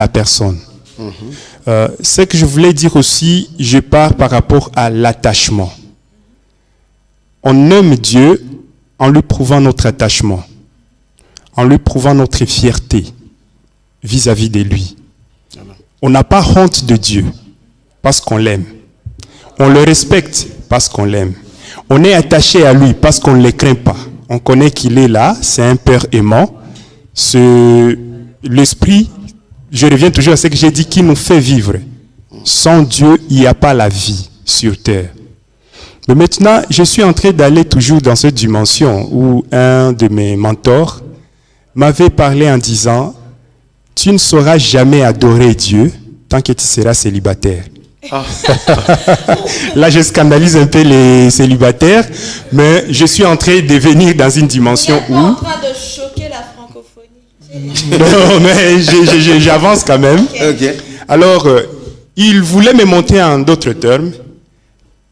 la personne. Ce que je voulais dire aussi, je pars par rapport à l'attachement. On aime Dieu en lui prouvant notre attachement, en lui prouvant notre fierté vis-à-vis de lui. On n'a pas honte de Dieu parce qu'on l'aime. On le respecte parce qu'on l'aime. On est attaché à lui parce qu'on ne le craint pas. On connaît qu'il est là, c'est un Père aimant. L'Esprit, je reviens toujours à ce que j'ai dit, qui nous fait vivre. Sans Dieu, il n'y a pas la vie sur terre. Mais maintenant, je suis en train d'aller toujours dans cette dimension où un de mes mentors m'avait parlé en disant « Tu ne sauras jamais adorer Dieu tant que tu seras célibataire. » Là, je scandalise un peu les célibataires, mais je suis en train de venir dans une dimension où... en train de choquer la francophonie. Non, mais j'avance quand même. Okay. Alors, il voulait me montrer en d'autres termes.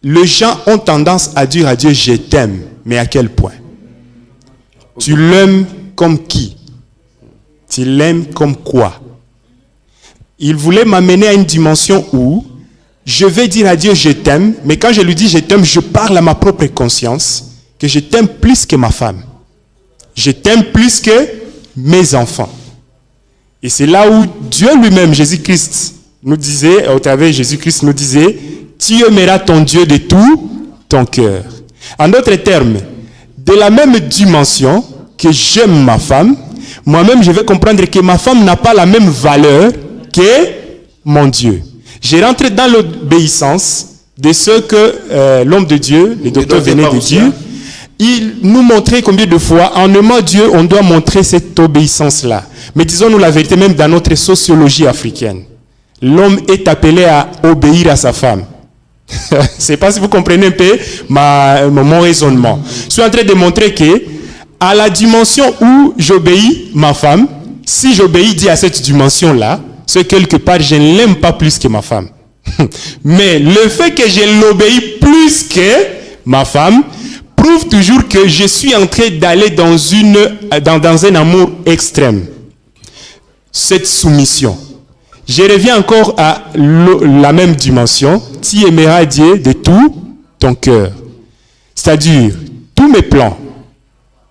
Les gens ont tendance à dire à Dieu, je t'aime, mais à quel point? Tu l'aimes comme qui? Tu l'aimes comme quoi? Il voulait m'amener à une dimension où je vais dire à Dieu, je t'aime, mais quand je lui dis je t'aime, je parle à ma propre conscience que je t'aime plus que ma femme. Je t'aime plus que mes enfants. Et c'est là où Dieu lui-même, Jésus-Christ, nous disait, au travers de Jésus-Christ, nous disait, tu aimeras ton Dieu de tout ton cœur. En d'autres termes, de la même dimension que j'aime ma femme, moi-même je vais comprendre que ma femme n'a pas la même valeur que mon Dieu. Je rentre dans l'obéissance de ce que l'homme de Dieu, le docteur venait de dire. Il nous montrait combien de fois, en aimant Dieu, on doit montrer cette obéissance-là. Mais disons-nous la vérité, même dans notre sociologie africaine, l'homme est appelé à obéir à sa femme. Je ne sais pas si vous comprenez un peu mon raisonnement. Je suis en train de montrer que, à la dimension où j'obéis ma femme, si j'obéis Dieu à cette dimension-là, c'est quelque part, je ne l'aime pas plus que ma femme. Mais le fait que je l'obéis plus que ma femme prouve toujours que je suis en train d'aller dans un amour extrême. Cette soumission. Je reviens encore à la même dimension. Tu aimeras Dieu de tout ton cœur. C'est-à-dire, tous mes plans,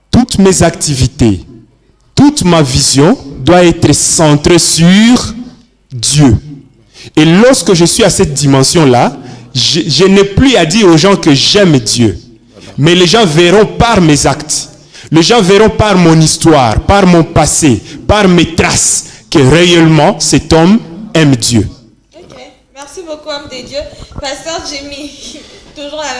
toutes mes activités, toute ma vision doit être centrée sur Dieu. Et lorsque je suis à cette dimension-là, je n'ai plus à dire aux gens que j'aime Dieu. Mais les gens verront par mes actes. Les gens verront par mon histoire, par mon passé, par mes traces, que réellement cet homme aime Dieu. Ok, merci beaucoup, homme de Dieu. Pasteur Jimmy, toujours la même